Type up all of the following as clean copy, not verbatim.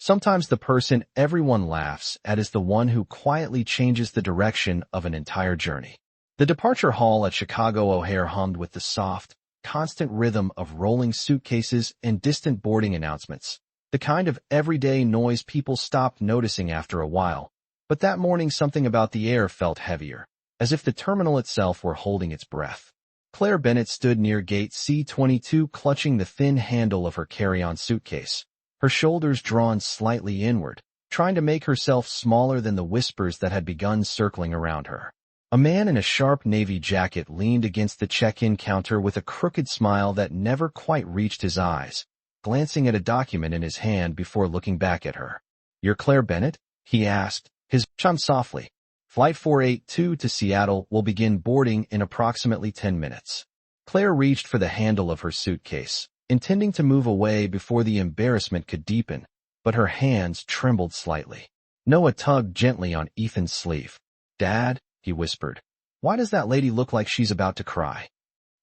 Sometimes the person everyone laughs at is the one who quietly changes the direction of an entire journey. The departure hall at Chicago O'Hare hummed with the soft, constant rhythm of rolling suitcases and distant boarding announcements, the kind of everyday noise people stopped noticing after a while. But that morning something about the air felt heavier, as if the terminal itself were holding its breath. Claire Bennett stood near gate C-22 clutching the thin handle of her carry-on suitcase, her shoulders drawn slightly inward, trying to make herself smaller than the whispers that had begun circling around her. A man in a sharp navy jacket leaned against the check-in counter with a crooked smile that never quite reached his eyes, glancing at a document in his hand before looking back at her. "You're Claire Bennett?" he asked, his chime softly. "Flight 482 to Seattle will begin boarding in approximately 10 minutes. Claire reached for the handle of her suitcase, intending to move away before the embarrassment could deepen, but her hands trembled slightly. Noah tugged gently on Ethan's sleeve. "Dad," he whispered, "why does that lady look like she's about to cry?"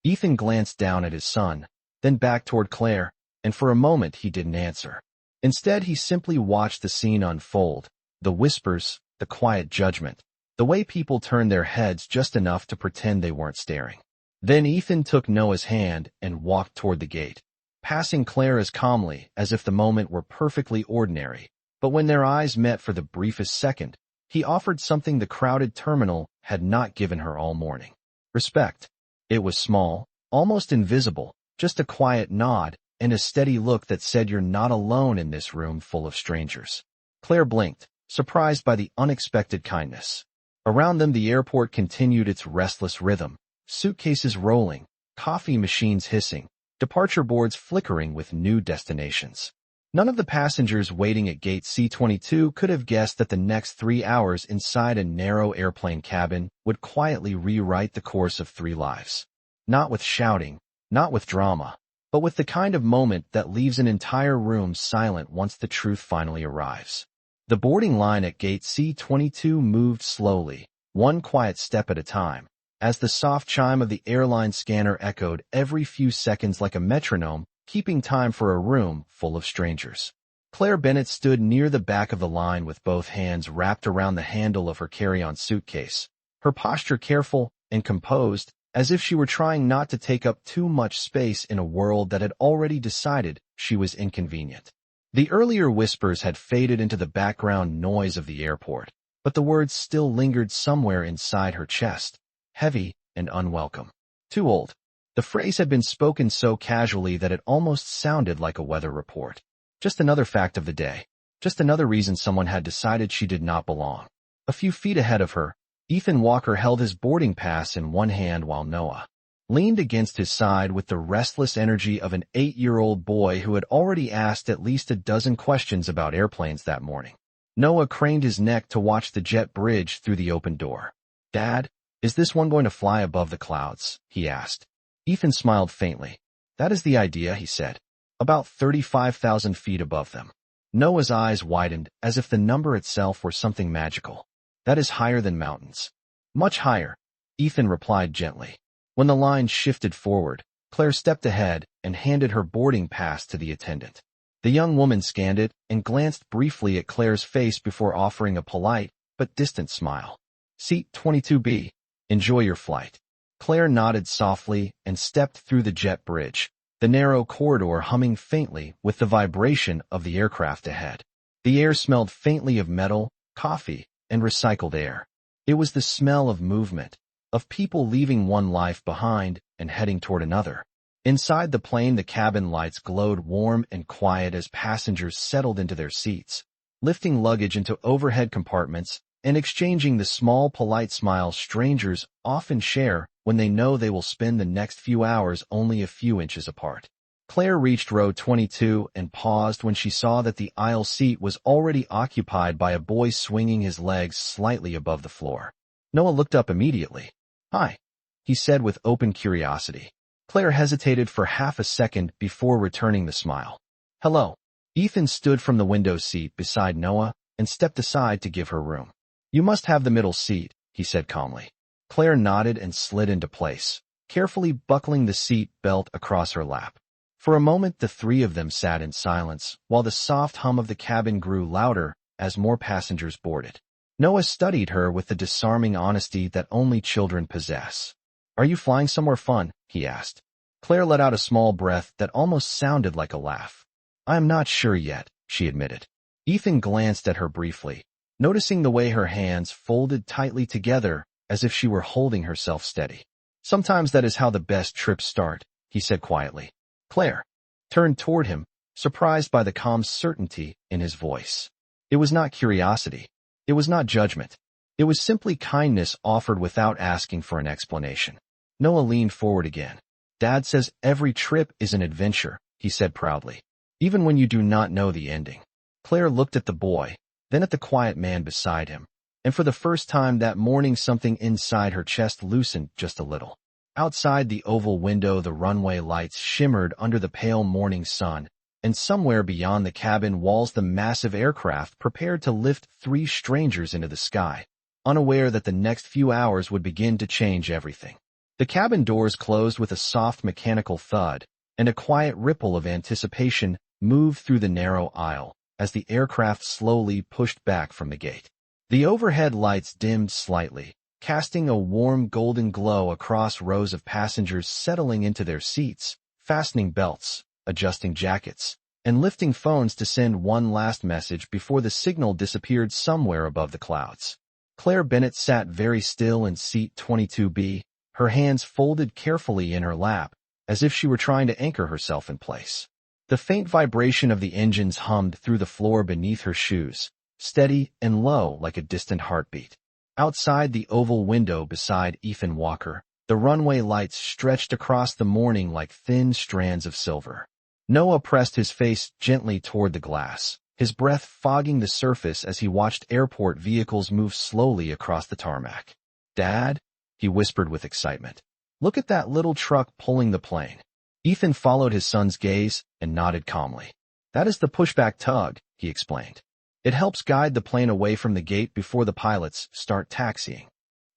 Ethan glanced down at his son, then back toward Claire, and for a moment he didn't answer. Instead, he simply watched the scene unfold, the whispers, the quiet judgment, the way people turned their heads just enough to pretend they weren't staring. Then Ethan took Noah's hand and walked toward the gate, passing Claire as calmly as if the moment were perfectly ordinary. But when their eyes met for the briefest second, he offered something the crowded terminal had not given her all morning. Respect. It was small, almost invisible, just a quiet nod and a steady look that said you're not alone in this room full of strangers. Claire blinked, surprised by the unexpected kindness. Around them the airport continued its restless rhythm, suitcases rolling, coffee machines hissing, departure boards flickering with new destinations. None of the passengers waiting at gate C-22 could have guessed that the next 3 hours inside a narrow airplane cabin would quietly rewrite the course of 3 lives. Not with shouting, not with drama, but with the kind of moment that leaves an entire room silent once the truth finally arrives. The boarding line at gate C-22 moved slowly, one quiet step at a time, as the soft chime of the airline scanner echoed every few seconds like a metronome, keeping time for a room full of strangers. Claire Bennett stood near the back of the line with both hands wrapped around the handle of her carry-on suitcase, her posture careful and composed, as if she were trying not to take up too much space in a world that had already decided she was inconvenient. The earlier whispers had faded into the background noise of the airport, but the words still lingered somewhere inside her chest, heavy and unwelcome. Too old. The phrase had been spoken so casually that it almost sounded like a weather report. Just another fact of the day. Just another reason someone had decided she did not belong. A few feet ahead of her, Ethan Walker held his boarding pass in one hand while Noah leaned against his side with the restless energy of an 8-year-old boy who had already asked at least a dozen questions about airplanes that morning. Noah craned his neck to watch the jet bridge through the open door. "Dad, is this one going to fly above the clouds?" he asked. Ethan smiled faintly. "That is the idea," he said. "About 35,000 feet above them." Noah's eyes widened as if the number itself were something magical. "That is higher than mountains." "Much higher," Ethan replied gently. When the line shifted forward, Claire stepped ahead and handed her boarding pass to the attendant. The young woman scanned it and glanced briefly at Claire's face before offering a polite but distant smile. "Seat 22B. Enjoy your flight." Claire nodded softly and stepped through the jet bridge, the narrow corridor humming faintly with the vibration of the aircraft ahead. The air smelled faintly of metal, coffee, and recycled air. It was the smell of movement, of people leaving one life behind and heading toward another. Inside the plane, the cabin lights glowed warm and quiet as passengers settled into their seats, lifting luggage into overhead compartments and exchanging the small, polite smiles strangers often share when they know they will spend the next few hours only a few inches apart. Claire reached row 22 and paused when she saw that the aisle seat was already occupied by a boy swinging his legs slightly above the floor. Noah looked up immediately. "Hi," he said with open curiosity. Claire hesitated for half a second before returning the smile. "Hello." Ethan stood from the window seat beside Noah and stepped aside to give her room. "You must have the middle seat," he said calmly. Claire nodded and slid into place, carefully buckling the seat belt across her lap. For a moment, the three of them sat in silence, while the soft hum of the cabin grew louder as more passengers boarded. Noah studied her with the disarming honesty that only children possess. "Are you flying somewhere fun?" he asked. Claire let out a small breath that almost sounded like a laugh. "I am not sure yet," she admitted. Ethan glanced at her briefly, noticing the way her hands folded tightly together as if she were holding herself steady. "Sometimes that is how the best trips start," he said quietly. Claire turned toward him, surprised by the calm certainty in his voice. It was not curiosity. It was not judgment. It was simply kindness offered without asking for an explanation. Noah leaned forward again. "Dad says every trip is an adventure," he said proudly, "even when you do not know the ending." Claire looked at the boy, then at the quiet man beside him, and for the first time that morning something inside her chest loosened just a little. Outside the oval window, the runway lights shimmered under the pale morning sun, and somewhere beyond the cabin walls the massive aircraft prepared to lift three strangers into the sky, unaware that the next few hours would begin to change everything. The cabin doors closed with a soft mechanical thud, and a quiet ripple of anticipation moved through the narrow aisle as the aircraft slowly pushed back from the gate. The overhead lights dimmed slightly, casting a warm golden glow across rows of passengers settling into their seats, fastening belts, adjusting jackets, and lifting phones to send one last message before the signal disappeared somewhere above the clouds. Claire Bennett sat very still in seat 22B, her hands folded carefully in her lap, as if she were trying to anchor herself in place. The faint vibration of the engines hummed through the floor beneath her shoes, steady and low like a distant heartbeat. Outside the oval window beside Ethan Walker, the runway lights stretched across the morning like thin strands of silver. Noah pressed his face gently toward the glass, his breath fogging the surface as he watched airport vehicles move slowly across the tarmac. "Dad?" he whispered with excitement. "Look at that little truck pulling the plane." Ethan followed his son's gaze and nodded calmly. "That is the pushback tug," he explained. "It helps guide the plane away from the gate before the pilots start taxiing."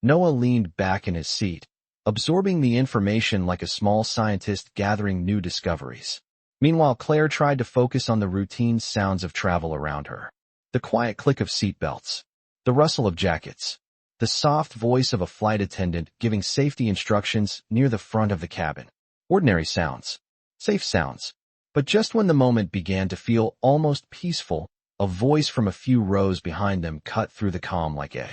Noah leaned back in his seat, absorbing the information like a small scientist gathering new discoveries. Meanwhile, Claire tried to focus on the routine sounds of travel around her. The quiet click of seatbelts, the rustle of jackets, the soft voice of a flight attendant giving safety instructions near the front of the cabin. Ordinary sounds, safe sounds. But just when the moment began to feel almost peaceful, a voice from a few rows behind them cut through the calm like a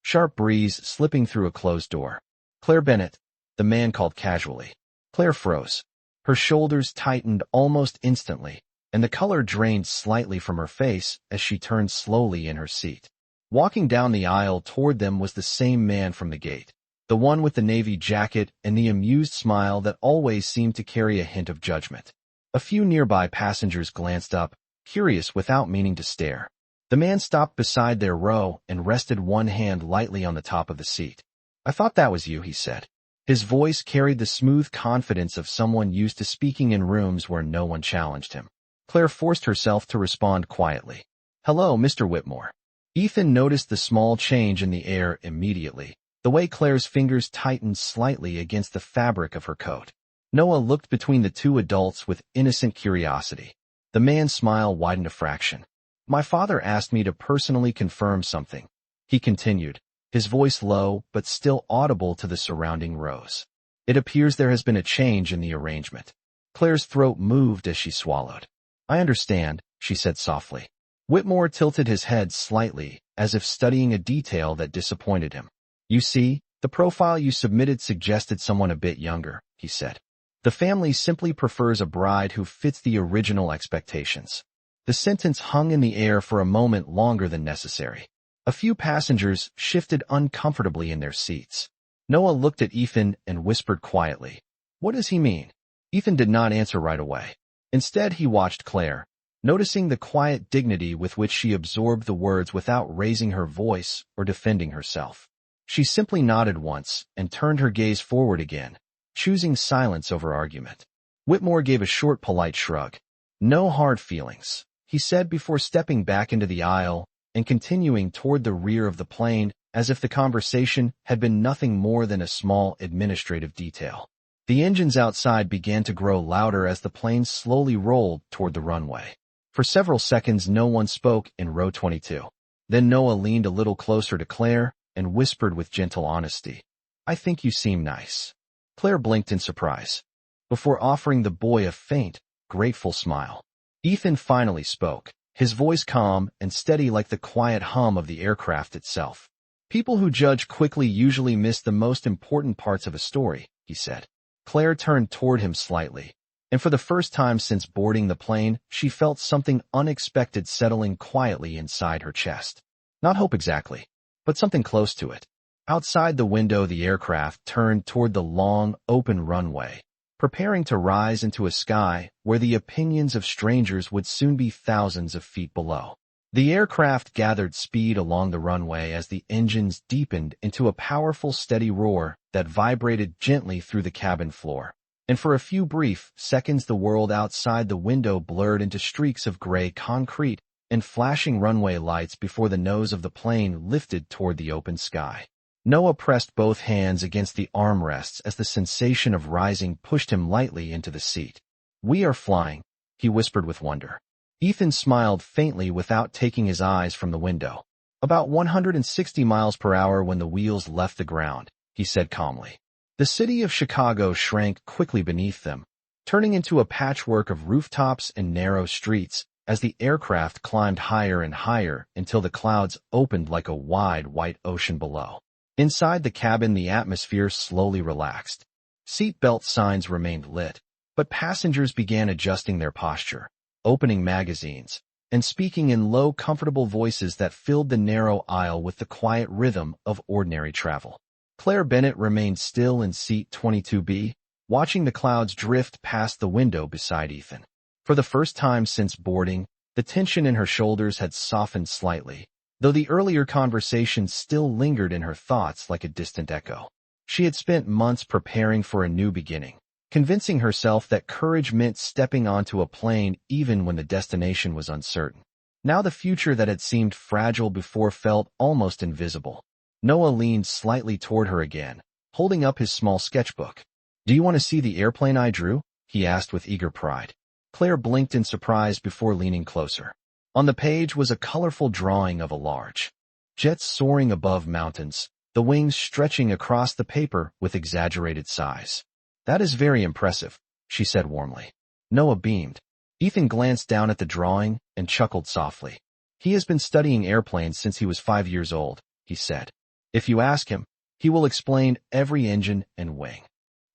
sharp breeze slipping through a closed door. "Claire Bennett," the man called casually. Claire froze. Her shoulders tightened almost instantly, and the color drained slightly from her face as she turned slowly in her seat. Walking down the aisle toward them was the same man from the gate, the one with the navy jacket and the amused smile that always seemed to carry a hint of judgment. A few nearby passengers glanced up, curious without meaning to stare. The man stopped beside their row and rested one hand lightly on the top of the seat. "I thought that was you," he said. His voice carried the smooth confidence of someone used to speaking in rooms where no one challenged him. Claire forced herself to respond quietly. "Hello, Mr. Whitmore." Ethan noticed the small change in the air immediately, the way Claire's fingers tightened slightly against the fabric of her coat. Noah looked between the two adults with innocent curiosity. The man's smile widened a fraction. "My father asked me to personally confirm something," he continued, his voice low but still audible to the surrounding rows. "It appears there has been a change in the arrangement." Claire's throat moved as she swallowed. "I understand," she said softly. Whitmore tilted his head slightly, as if studying a detail that disappointed him. "You see, the profile you submitted suggested someone a bit younger," he said. "The family simply prefers a bride who fits the original expectations." The sentence hung in the air for a moment longer than necessary. A few passengers shifted uncomfortably in their seats. Noah looked at Ethan and whispered quietly, "What does he mean?" Ethan did not answer right away. Instead, he watched Claire, noticing the quiet dignity with which she absorbed the words without raising her voice or defending herself. She simply nodded once and turned her gaze forward again, choosing silence over argument. Whitmore gave a short, polite shrug. "No hard feelings," he said before stepping back into the aisle and continuing toward the rear of the plane as if the conversation had been nothing more than a small administrative detail. The engines outside began to grow louder as the plane slowly rolled toward the runway. For several seconds, no one spoke in row 22. Then Noah leaned a little closer to Claire and whispered with gentle honesty, "I think you seem nice." Claire blinked in surprise, before offering the boy a faint, grateful smile. Ethan finally spoke, his voice calm and steady like the quiet hum of the aircraft itself. "People who judge quickly usually miss the most important parts of a story," he said. Claire turned toward him slightly, and for the first time since boarding the plane, she felt something unexpected settling quietly inside her chest. Not hope exactly, but something close to it. Outside the window, the aircraft turned toward the long, open runway, preparing to rise into a sky where the opinions of strangers would soon be thousands of feet below. The aircraft gathered speed along the runway as the engines deepened into a powerful, steady roar that vibrated gently through the cabin floor. And for a few brief seconds, the world outside the window blurred into streaks of gray concrete and flashing runway lights before the nose of the plane lifted toward the open sky. Noah pressed both hands against the armrests as the sensation of rising pushed him lightly into the seat. "We are flying," he whispered with wonder. Ethan smiled faintly without taking his eyes from the window. "About 160 miles per hour when the wheels left the ground," he said calmly. The city of Chicago shrank quickly beneath them, turning into a patchwork of rooftops and narrow streets as the aircraft climbed higher and higher until the clouds opened like a wide white ocean below. Inside the cabin, the atmosphere slowly relaxed. Seat belt signs remained lit, but passengers began adjusting their posture, opening magazines, and speaking in low, comfortable voices that filled the narrow aisle with the quiet rhythm of ordinary travel. Claire Bennett remained still in seat 22B, watching the clouds drift past the window beside Ethan. For the first time since boarding, the tension in her shoulders had softened slightly, though the earlier conversation still lingered in her thoughts like a distant echo. She had spent months preparing for a new beginning, convincing herself that courage meant stepping onto a plane even when the destination was uncertain. Now the future that had seemed fragile before felt almost invisible. Noah leaned slightly toward her again, holding up his small sketchbook. "Do you want to see the airplane I drew?" he asked with eager pride. Claire blinked in surprise before leaning closer. On the page was a colorful drawing of a large jet soaring above mountains, the wings stretching across the paper with exaggerated size. "That is very impressive," she said warmly. Noah beamed. Ethan glanced down at the drawing and chuckled softly. "He has been studying airplanes since he was 5 years old," he said. "If you ask him, he will explain every engine and wing."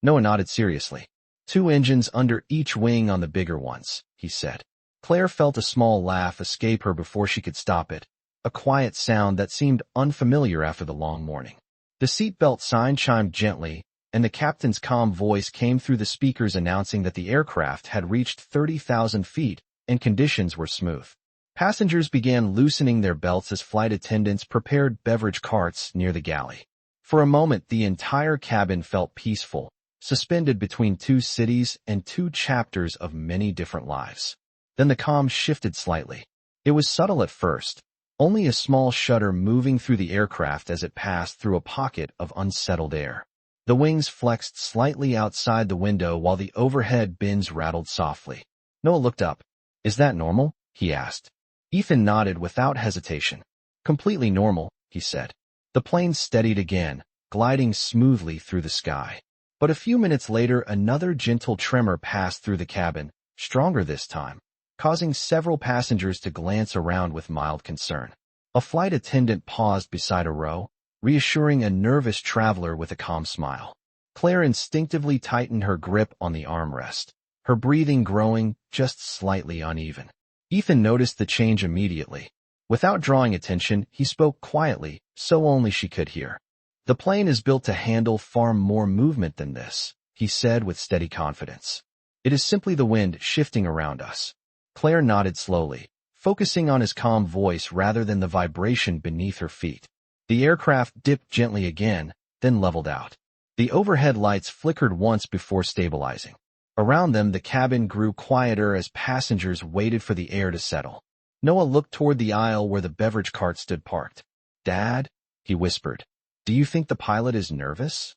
Noah nodded seriously. "2 engines under each wing on the bigger ones," he said. Claire felt a small laugh escape her before she could stop it, a quiet sound that seemed unfamiliar after the long morning. The seatbelt sign chimed gently, and the captain's calm voice came through the speakers announcing that the aircraft had reached 30,000 feet and conditions were smooth. Passengers began loosening their belts as flight attendants prepared beverage carts near the galley. For a moment, the entire cabin felt peaceful, suspended between 2 cities and 2 chapters of many different lives. Then the calm shifted slightly. It was subtle at first, only a small shudder moving through the aircraft as it passed through a pocket of unsettled air. The wings flexed slightly outside the window while the overhead bins rattled softly. Noah looked up. "Is that normal?" he asked. Ethan nodded without hesitation. "Completely normal," he said. The plane steadied again, gliding smoothly through the sky. But a few minutes later, another gentle tremor passed through the cabin, stronger this time, causing several passengers to glance around with mild concern. A flight attendant paused beside a row, reassuring a nervous traveler with a calm smile. Claire instinctively tightened her grip on the armrest, her breathing growing just slightly uneven. Ethan noticed the change immediately. Without drawing attention, he spoke quietly, so only she could hear. "The plane is built to handle far more movement than this," he said with steady confidence. "It is simply the wind shifting around us." Claire nodded slowly, focusing on his calm voice rather than the vibration beneath her feet. The aircraft dipped gently again, then leveled out. The overhead lights flickered once before stabilizing. Around them, the cabin grew quieter as passengers waited for the air to settle. Noah looked toward the aisle where the beverage cart stood parked. "Dad," he whispered, "do you think the pilot is nervous?"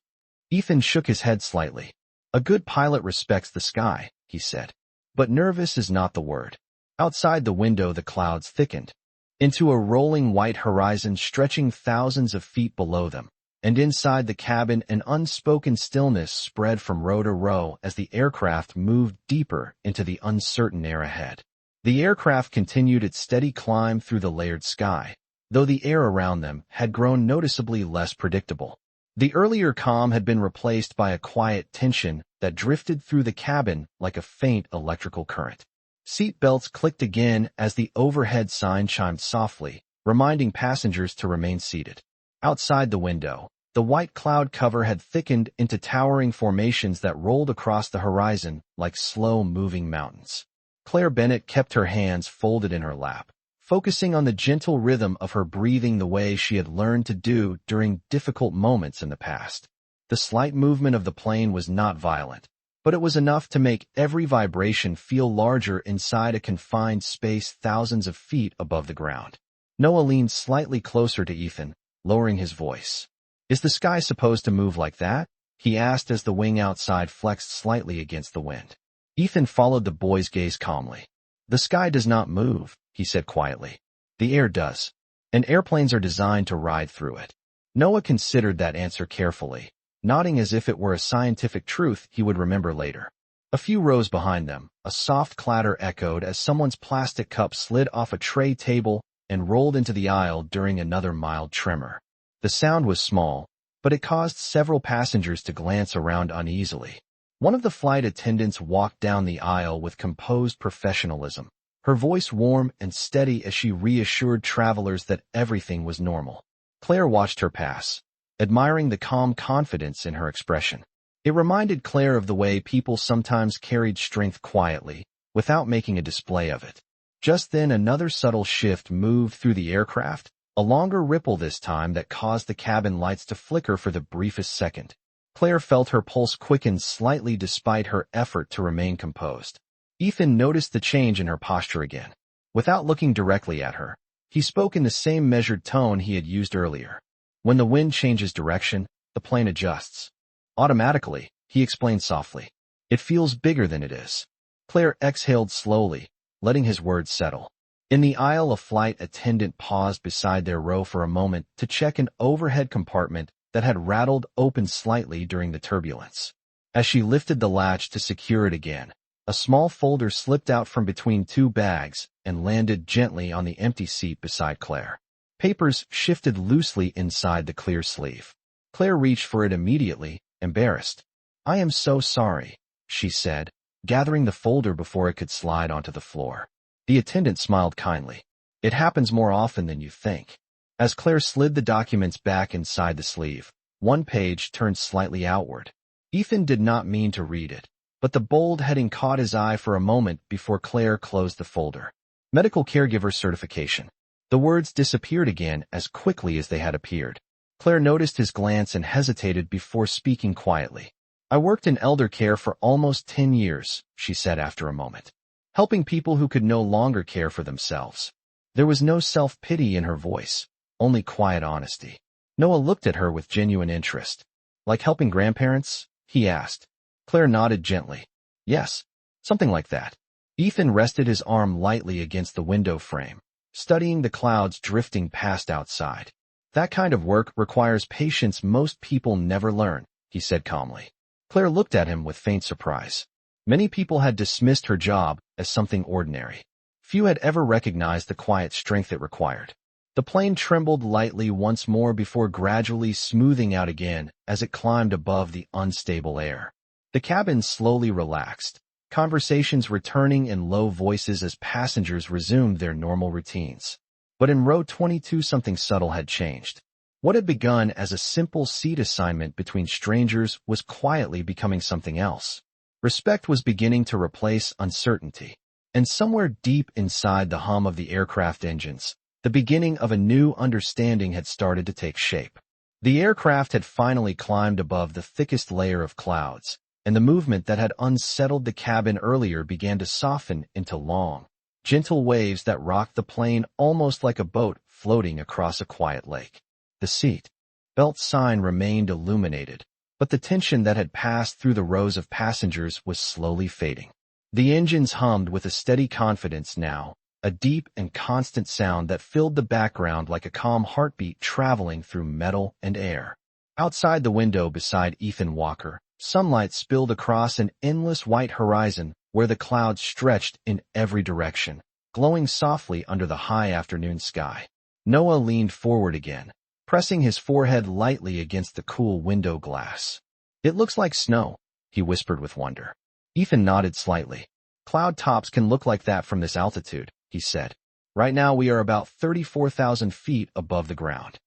Ethan shook his head slightly. A good pilot respects the sky, he said. But nervous is not the word. Outside the window, the clouds thickened into a rolling white horizon stretching thousands of feet below them, and inside the cabin an unspoken stillness spread from row to row as the aircraft moved deeper into the uncertain air ahead. The aircraft continued its steady climb through the layered sky, though the air around them had grown noticeably less predictable. The earlier calm had been replaced by a quiet tension that drifted through the cabin like a faint electrical current. Seat belts clicked again as the overhead sign chimed softly, reminding passengers to remain seated. Outside the window, the white cloud cover had thickened into towering formations that rolled across the horizon like slow-moving mountains. Claire Bennett kept her hands folded in her lap, focusing on the gentle rhythm of her breathing the way she had learned to do during difficult moments in the past. The slight movement of the plane was not violent, but it was enough to make every vibration feel larger inside a confined space thousands of feet above the ground. Noah leaned slightly closer to Ethan, lowering his voice. "Is the sky supposed to move like that?" he asked as the wing outside flexed slightly against the wind. Ethan followed the boy's gaze calmly. "The sky does not move," he said quietly. "The air does. And airplanes are designed to ride through it." Noah considered that answer carefully, nodding as if it were a scientific truth he would remember later. A few rows behind them, a soft clatter echoed as someone's plastic cup slid off a tray table and rolled into the aisle during another mild tremor. The sound was small, but it caused several passengers to glance around uneasily. One of the flight attendants walked down the aisle with composed professionalism, her voice warm and steady as she reassured travelers that everything was normal. Claire watched her pass, admiring the calm confidence in her expression. It reminded Claire of the way people sometimes carried strength quietly, without making a display of it. Just then another subtle shift moved through the aircraft, a longer ripple this time that caused the cabin lights to flicker for the briefest second. Claire felt her pulse quicken slightly despite her effort to remain composed. Ethan noticed the change in her posture again. Without looking directly at her, he spoke in the same measured tone he had used earlier. "When the wind changes direction, the plane adjusts. Automatically," he explained softly. "It feels bigger than it is." Claire exhaled slowly, letting his words settle. In the aisle, a flight attendant paused beside their row for a moment to check an overhead compartment that had rattled open slightly during the turbulence. As she lifted the latch to secure it again, a small folder slipped out from between two bags and landed gently on the empty seat beside Claire. Papers shifted loosely inside the clear sleeve. Claire reached for it immediately, embarrassed. "I am so sorry," she said, gathering the folder before it could slide onto the floor. The attendant smiled kindly. "It happens more often than you think." As Claire slid the documents back inside the sleeve, one page turned slightly outward. Ethan did not mean to read it, but the bold heading caught his eye for a moment before Claire closed the folder. "Medical caregiver certification." The words disappeared again as quickly as they had appeared. Claire noticed his glance and hesitated before speaking quietly. "I worked in elder care for almost 10 years, she said after a moment, helping people who could no longer care for themselves. There was no self-pity in her voice, only quiet honesty. Noah looked at her with genuine interest. "Like helping grandparents?" he asked. Claire nodded gently. "Yes, something like that." Ethan rested his arm lightly against the window frame, studying the clouds drifting past outside. "That kind of work requires patience most people never learn," he said calmly. Claire looked at him with faint surprise. Many people had dismissed her job as something ordinary. Few had ever recognized the quiet strength it required. The plane trembled lightly once more before gradually smoothing out again as it climbed above the unstable air. The cabin slowly relaxed, conversations returning in low voices as passengers resumed their normal routines. But in row 22 something subtle had changed. What had begun as a simple seat assignment between strangers was quietly becoming something else. Respect was beginning to replace uncertainty. And somewhere deep inside the hum of the aircraft engines, the beginning of a new understanding had started to take shape. The aircraft had finally climbed above the thickest layer of clouds, and the movement that had unsettled the cabin earlier began to soften into long, gentle waves that rocked the plane almost like a boat floating across a quiet lake. The seat belt sign remained illuminated, but the tension that had passed through the rows of passengers was slowly fading. The engines hummed with a steady confidence now, a deep and constant sound that filled the background like a calm heartbeat traveling through metal and air. Outside the window beside Ethan Walker, sunlight spilled across an endless white horizon where the clouds stretched in every direction, glowing softly under the high afternoon sky. Noah leaned forward again, pressing his forehead lightly against the cool window glass. "It looks like snow," he whispered with wonder. Ethan nodded slightly. "Cloud tops can look like that from this altitude," he said. "Right now we are about 34,000 feet above the ground."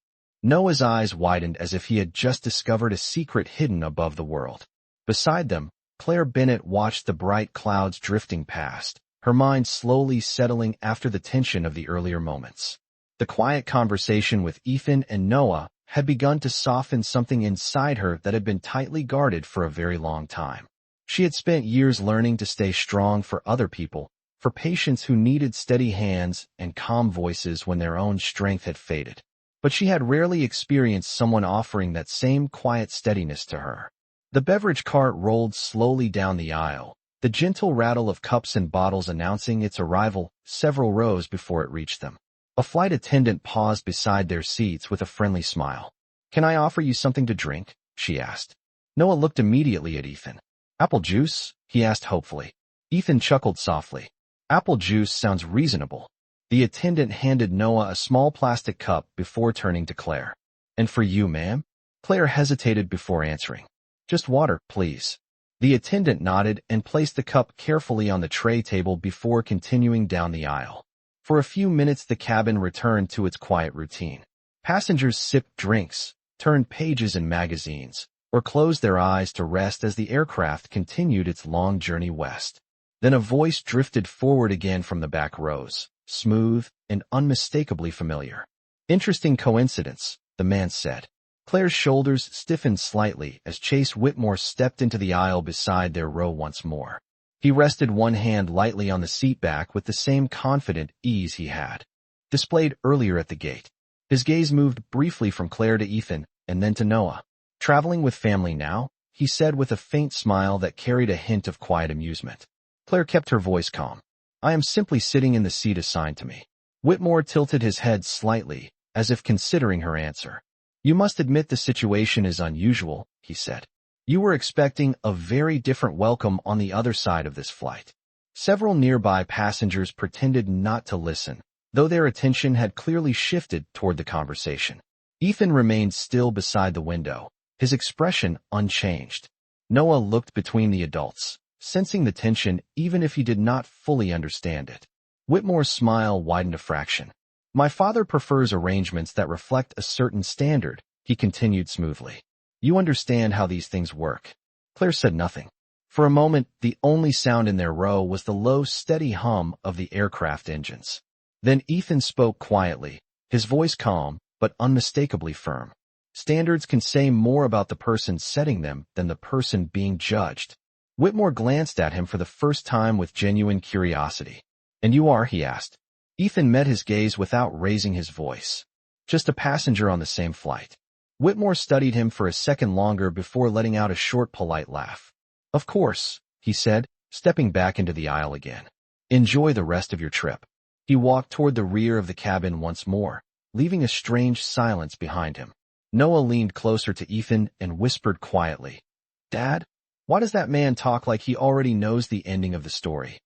Noah's eyes widened as if he had just discovered a secret hidden above the world. Beside them, Claire Bennett watched the bright clouds drifting past, her mind slowly settling after the tension of the earlier moments. The quiet conversation with Ethan and Noah had begun to soften something inside her that had been tightly guarded for a very long time. She had spent years learning to stay strong for other people, for patients who needed steady hands and calm voices when their own strength had faded. But she had rarely experienced someone offering that same quiet steadiness to her. The beverage cart rolled slowly down the aisle, the gentle rattle of cups and bottles announcing its arrival several rows before it reached them. A flight attendant paused beside their seats with a friendly smile. "Can I offer you something to drink?" she asked. Noah looked immediately at Ethan. "Apple juice?" he asked hopefully. Ethan chuckled softly. "Apple juice sounds reasonable." The attendant handed Noah a small plastic cup before turning to Claire. "And for you, ma'am?" Claire hesitated before answering. "Just water, please." The attendant nodded and placed the cup carefully on the tray table before continuing down the aisle. For a few minutes the cabin returned to its quiet routine. Passengers sipped drinks, turned pages in magazines, or closed their eyes to rest as the aircraft continued its long journey west. Then a voice drifted forward again from the back rows, smooth and unmistakably familiar. "Interesting coincidence," the man said. Claire's shoulders stiffened slightly as Chase Whitmore stepped into the aisle beside their row once more. He rested one hand lightly on the seat back with the same confident ease he had displayed earlier at the gate. His gaze moved briefly from Claire to Ethan and then to Noah. "Traveling with family now?" he said with a faint smile that carried a hint of quiet amusement. Claire kept her voice calm. "I am simply sitting in the seat assigned to me." Whitmore tilted his head slightly, as if considering her answer. "You must admit the situation is unusual," he said. "You were expecting a very different welcome on the other side of this flight." Several nearby passengers pretended not to listen, though their attention had clearly shifted toward the conversation. Ethan remained still beside the window, his expression unchanged. Noah looked between the adults, sensing the tension even if he did not fully understand it. Whitmore's smile widened a fraction. "My father prefers arrangements that reflect a certain standard," he continued smoothly. "You understand how these things work." Claire said nothing. For a moment, the only sound in their row was the low, steady hum of the aircraft engines. Then Ethan spoke quietly, his voice calm, but unmistakably firm. "Standards can say more about the person setting them than the person being judged." Whitmore glanced at him for the first time with genuine curiosity. "And you are?" he asked. Ethan met his gaze without raising his voice. "Just a passenger on the same flight." Whitmore studied him for a second longer before letting out a short, polite laugh. "Of course," he said, stepping back into the aisle again. "Enjoy the rest of your trip." He walked toward the rear of the cabin once more, leaving a strange silence behind him. Noah leaned closer to Ethan and whispered quietly, "Dad, why does that man talk like he already knows the ending of the story?"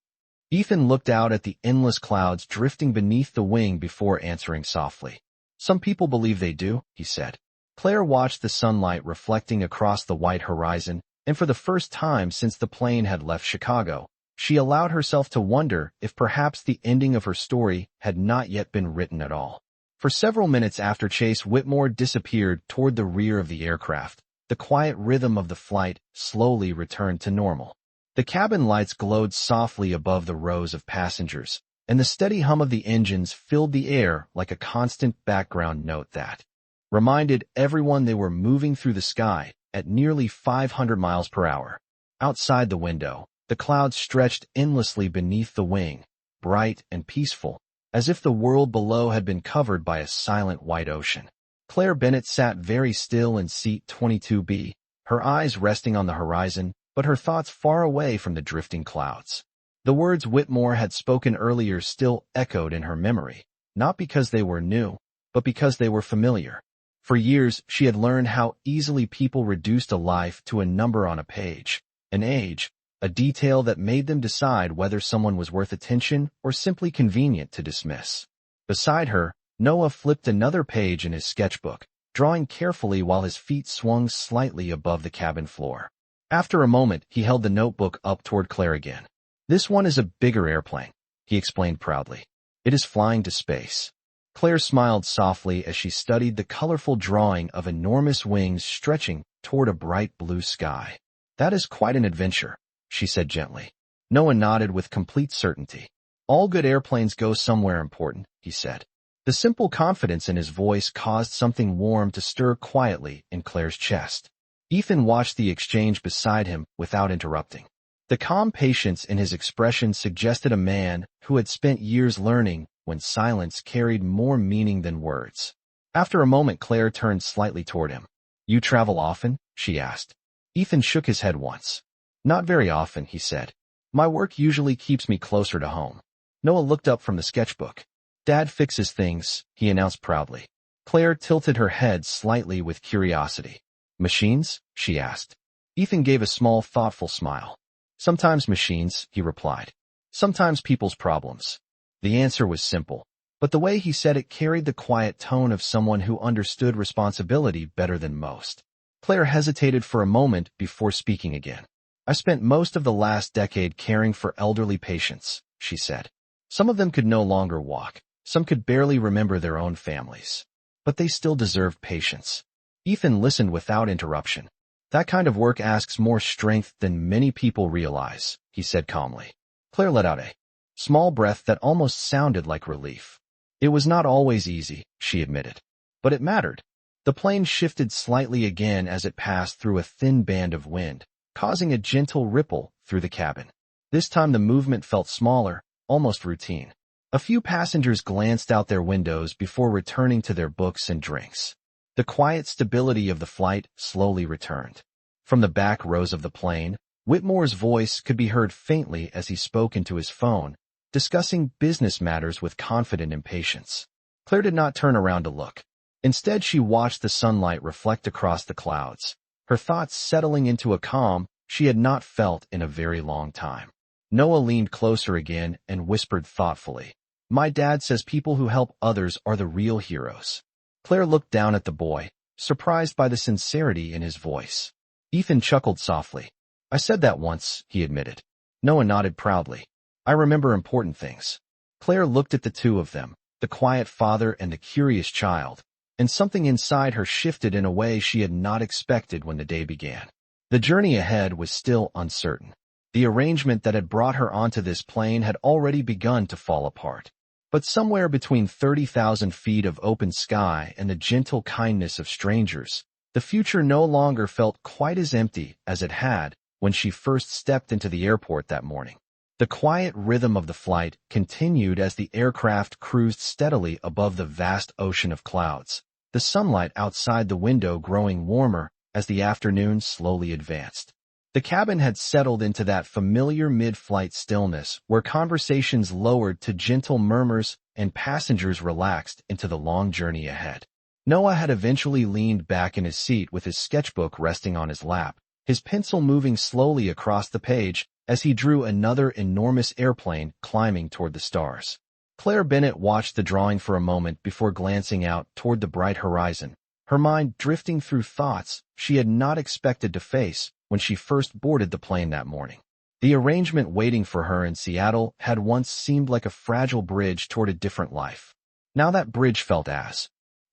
Ethan looked out at the endless clouds drifting beneath the wing before answering softly. "Some people believe they do," he said. Claire watched the sunlight reflecting across the white horizon, and for the first time since the plane had left Chicago, she allowed herself to wonder if perhaps the ending of her story had not yet been written at all. For several minutes after Chase Whitmore disappeared toward the rear of the aircraft, the quiet rhythm of the flight slowly returned to normal. The cabin lights glowed softly above the rows of passengers, and the steady hum of the engines filled the air like a constant background note that reminded everyone they were moving through the sky at nearly 500 miles per hour. Outside the window, the clouds stretched endlessly beneath the wing, bright and peaceful, as if the world below had been covered by a silent white ocean. Claire Bennett sat very still in seat 22B, her eyes resting on the horizon, but her thoughts far away from the drifting clouds. The words Whitmore had spoken earlier still echoed in her memory, not because they were new, but because they were familiar. For years, she had learned how easily people reduced a life to a number on a page, an age, a detail that made them decide whether someone was worth attention or simply convenient to dismiss. Beside her, Noah flipped another page in his sketchbook, drawing carefully while his feet swung slightly above the cabin floor. After a moment, he held the notebook up toward Claire again. "This one is a bigger airplane," he explained proudly. "It is flying to space." Claire smiled softly as she studied the colorful drawing of enormous wings stretching toward a bright blue sky. "That is quite an adventure," she said gently. Noah nodded with complete certainty. "All good airplanes go somewhere important," he said. The simple confidence in his voice caused something warm to stir quietly in Claire's chest. Ethan watched the exchange beside him without interrupting. The calm patience in his expression suggested a man who had spent years learning when silence carried more meaning than words. After a moment, Claire turned slightly toward him. "You travel often?" she asked. Ethan shook his head once. "Not very often," he said. "My work usually keeps me closer to home." Noah looked up from the sketchbook. "Dad fixes things," he announced proudly. Claire tilted her head slightly with curiosity. "Machines?" she asked. Ethan gave a small, thoughtful smile. "Sometimes machines," he replied. "Sometimes people's problems." The answer was simple, but the way he said it carried the quiet tone of someone who understood responsibility better than most. Claire hesitated for a moment before speaking again. "I spent most of the last decade caring for elderly patients," she said. "Some of them could no longer walk. Some could barely remember their own families. But they still deserved patience." Ethan listened without interruption. "That kind of work asks more strength than many people realize," he said calmly. Claire let out a small breath that almost sounded like relief. "It was not always easy," she admitted. "But it mattered." The plane shifted slightly again as it passed through a thin band of wind, causing a gentle ripple through the cabin. This time the movement felt smaller, almost routine. A few passengers glanced out their windows before returning to their books and drinks. The quiet stability of the flight slowly returned. From the back rows of the plane, Whitmore's voice could be heard faintly as he spoke into his phone, discussing business matters with confident impatience. Claire did not turn around to look. Instead, she watched the sunlight reflect across the clouds, her thoughts settling into a calm she had not felt in a very long time. Noah leaned closer again and whispered thoughtfully, "My dad says people who help others are the real heroes." Claire looked down at the boy, surprised by the sincerity in his voice. Ethan chuckled softly. "I said that once," he admitted. Noah nodded proudly. "I remember important things." Claire looked at the two of them, the quiet father and the curious child, and something inside her shifted in a way she had not expected when the day began. The journey ahead was still uncertain. The arrangement that had brought her onto this plane had already begun to fall apart. But somewhere between 30,000 feet of open sky and the gentle kindness of strangers, the future no longer felt quite as empty as it had when she first stepped into the airport that morning. The quiet rhythm of the flight continued as the aircraft cruised steadily above the vast ocean of clouds, the sunlight outside the window growing warmer as the afternoon slowly advanced. The cabin had settled into that familiar mid-flight stillness where conversations lowered to gentle murmurs and passengers relaxed into the long journey ahead. Noah had eventually leaned back in his seat with his sketchbook resting on his lap, his pencil moving slowly across the page as he drew another enormous airplane climbing toward the stars. Claire Bennett watched the drawing for a moment before glancing out toward the bright horizon, her mind drifting through thoughts she had not expected to face when she first boarded the plane that morning. The arrangement waiting for her in Seattle had once seemed like a fragile bridge toward a different life. Now that bridge felt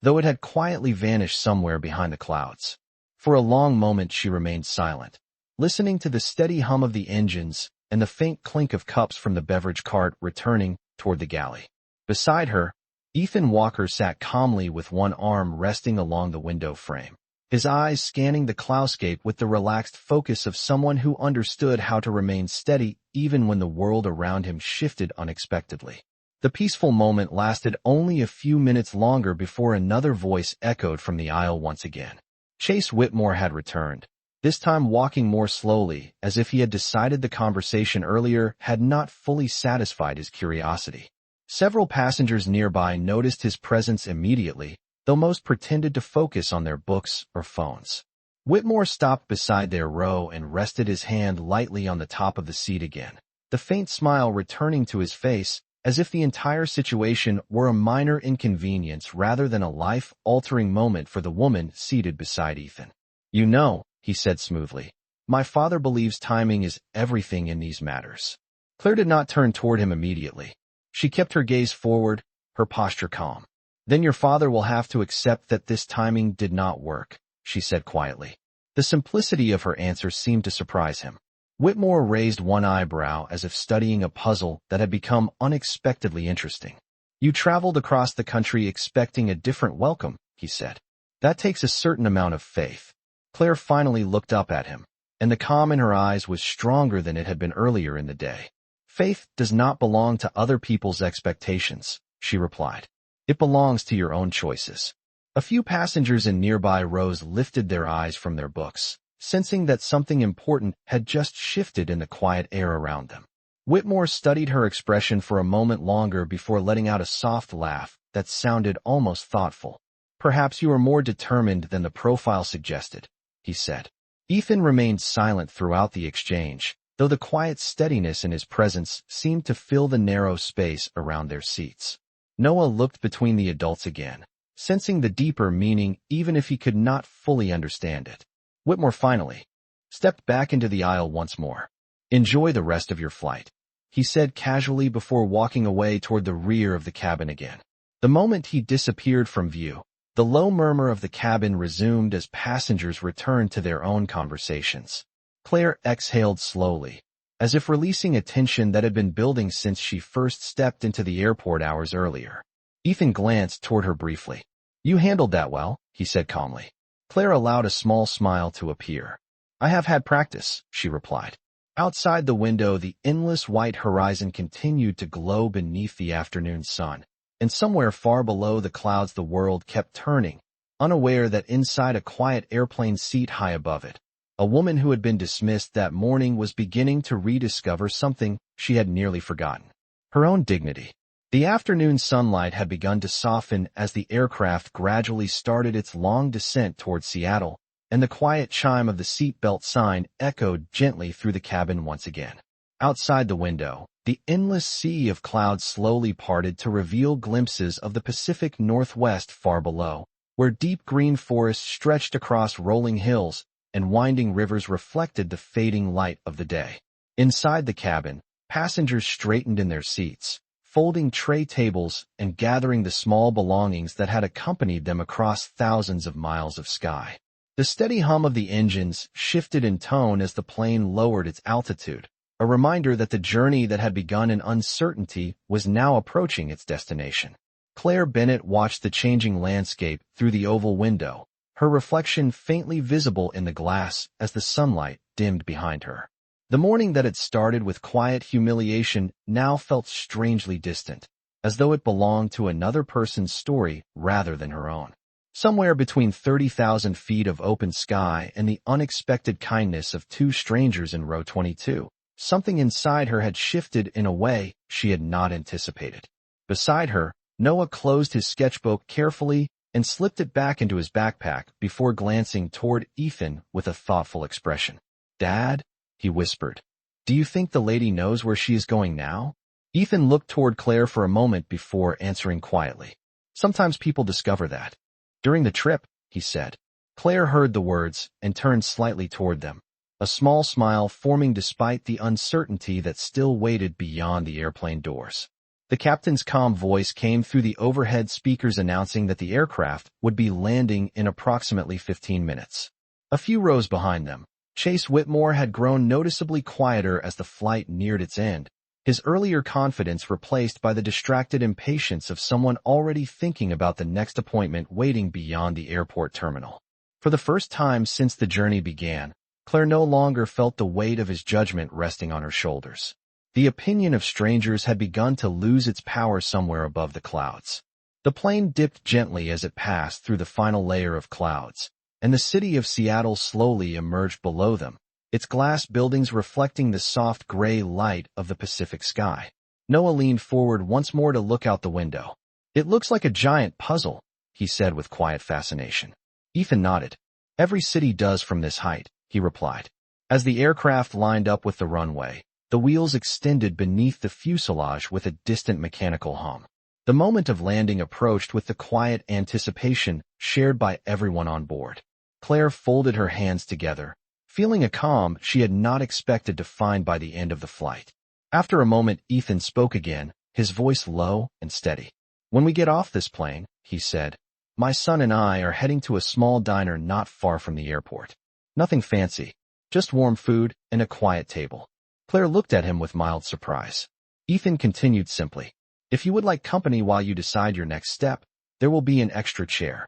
though it had quietly vanished somewhere behind the clouds. For a long moment she remained silent, listening to the steady hum of the engines and the faint clink of cups from the beverage cart returning toward the galley. Beside her, Ethan Walker sat calmly with one arm resting along the window frame, his eyes scanning the cloudscape with the relaxed focus of someone who understood how to remain steady even when the world around him shifted unexpectedly. The peaceful moment lasted only a few minutes longer before another voice echoed from the aisle once again. Chase Whitmore had returned, this time walking more slowly, as if he had decided the conversation earlier had not fully satisfied his curiosity. Several passengers nearby noticed his presence immediately, though most pretended to focus on their books or phones. Whitmore stopped beside their row and rested his hand lightly on the top of the seat again, the faint smile returning to his face, as if the entire situation were a minor inconvenience rather than a life-altering moment for the woman seated beside Ethan. "You know," he said smoothly, "my father believes timing is everything in these matters." Claire did not turn toward him immediately. She kept her gaze forward, her posture calm. "Then your father will have to accept that this timing did not work," she said quietly. The simplicity of her answer seemed to surprise him. Whitmore raised one eyebrow as if studying a puzzle that had become unexpectedly interesting. "You traveled across the country expecting a different welcome," he said. "That takes a certain amount of faith." Claire finally looked up at him, and the calm in her eyes was stronger than it had been earlier in the day. "Faith does not belong to other people's expectations," she replied. "It belongs to your own choices." A few passengers in nearby rows lifted their eyes from their books, sensing that something important had just shifted in the quiet air around them. Whitmore studied her expression for a moment longer before letting out a soft laugh that sounded almost thoughtful. "Perhaps you are more determined than the profile suggested," he said. Ethan remained silent throughout the exchange, though the quiet steadiness in his presence seemed to fill the narrow space around their seats. Noah looked between the adults again, sensing the deeper meaning even if he could not fully understand it. Whitmore finally stepped back into the aisle once more. "Enjoy the rest of your flight," he said casually before walking away toward the rear of the cabin again. The moment he disappeared from view, the low murmur of the cabin resumed as passengers returned to their own conversations. Claire exhaled slowly, as if releasing a tension that had been building since she first stepped into the airport hours earlier. Ethan glanced toward her briefly. "You handled that well," he said calmly. Claire allowed a small smile to appear. "I have had practice," she replied. Outside the window, the endless white horizon continued to glow beneath the afternoon sun, and somewhere far below the clouds the world kept turning, unaware that inside a quiet airplane seat high above it, a woman who had been dismissed that morning was beginning to rediscover something she had nearly forgotten: her own dignity. The afternoon sunlight had begun to soften as the aircraft gradually started its long descent toward Seattle, and the quiet chime of the seatbelt sign echoed gently through the cabin once again. Outside the window, the endless sea of clouds slowly parted to reveal glimpses of the Pacific Northwest far below, where deep green forests stretched across rolling hills and winding rivers reflected the fading light of the day. Inside the cabin, passengers straightened in their seats, folding tray tables and gathering the small belongings that had accompanied them across thousands of miles of sky. The steady hum of the engines shifted in tone as the plane lowered its altitude, a reminder that the journey that had begun in uncertainty was now approaching its destination. Claire Bennett watched the changing landscape through the oval window, her reflection faintly visible in the glass as the sunlight dimmed behind her. The morning that had started with quiet humiliation now felt strangely distant, as though it belonged to another person's story rather than her own. Somewhere between 30,000 feet of open sky and the unexpected kindness of two strangers in row 22, something inside her had shifted in a way she had not anticipated. Beside her, Noah closed his sketchbook carefully and slipped it back into his backpack before glancing toward Ethan with a thoughtful expression. "Dad?" he whispered. "Do you think the lady knows where she is going now?" Ethan looked toward Claire for a moment before answering quietly. "Sometimes people discover that. During the trip," he said. Claire heard the words and turned slightly toward them, a small smile forming despite the uncertainty that still waited beyond the airplane doors. The captain's calm voice came through the overhead speakers announcing that the aircraft would be landing in approximately 15 minutes. A few rows behind them, Chase Whitmore had grown noticeably quieter as the flight neared its end, his earlier confidence replaced by the distracted impatience of someone already thinking about the next appointment waiting beyond the airport terminal. For the first time since the journey began, Claire no longer felt the weight of his judgment resting on her shoulders. The opinion of strangers had begun to lose its power somewhere above the clouds. The plane dipped gently as it passed through the final layer of clouds, and the city of Seattle slowly emerged below them, its glass buildings reflecting the soft gray light of the Pacific sky. Noah leaned forward once more to look out the window. "It looks like a giant puzzle," he said with quiet fascination. Ethan nodded. "Every city does from this height," he replied. As the aircraft lined up with the runway, the wheels extended beneath the fuselage with a distant mechanical hum. The moment of landing approached with the quiet anticipation shared by everyone on board. Claire folded her hands together, feeling a calm she had not expected to find by the end of the flight. After a moment, Ethan spoke again, his voice low and steady. "When we get off this plane," he said, "my son and I are heading to a small diner not far from the airport. Nothing fancy, just warm food and a quiet table." Claire looked at him with mild surprise. Ethan continued simply, "If you would like company while you decide your next step, there will be an extra chair."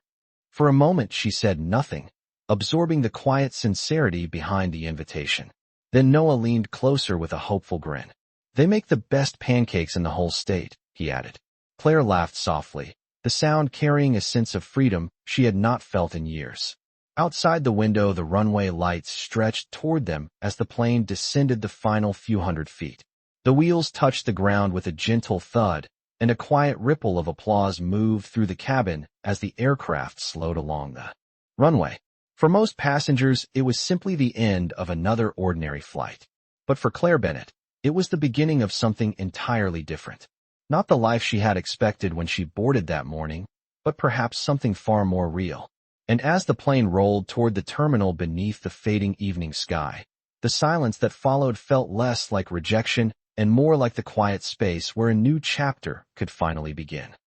For a moment she said nothing, absorbing the quiet sincerity behind the invitation. Then Noah leaned closer with a hopeful grin. "They make the best pancakes in the whole state," he added. Claire laughed softly, the sound carrying a sense of freedom she had not felt in years. Outside the window, the runway lights stretched toward them as the plane descended the final few hundred feet. The wheels touched the ground with a gentle thud, and a quiet ripple of applause moved through the cabin as the aircraft slowed along the runway. For most passengers, it was simply the end of another ordinary flight. But for Claire Bennett, it was the beginning of something entirely different. Not the life she had expected when she boarded that morning, but perhaps something far more real. And as the plane rolled toward the terminal beneath the fading evening sky, the silence that followed felt less like rejection and more like the quiet space where a new chapter could finally begin.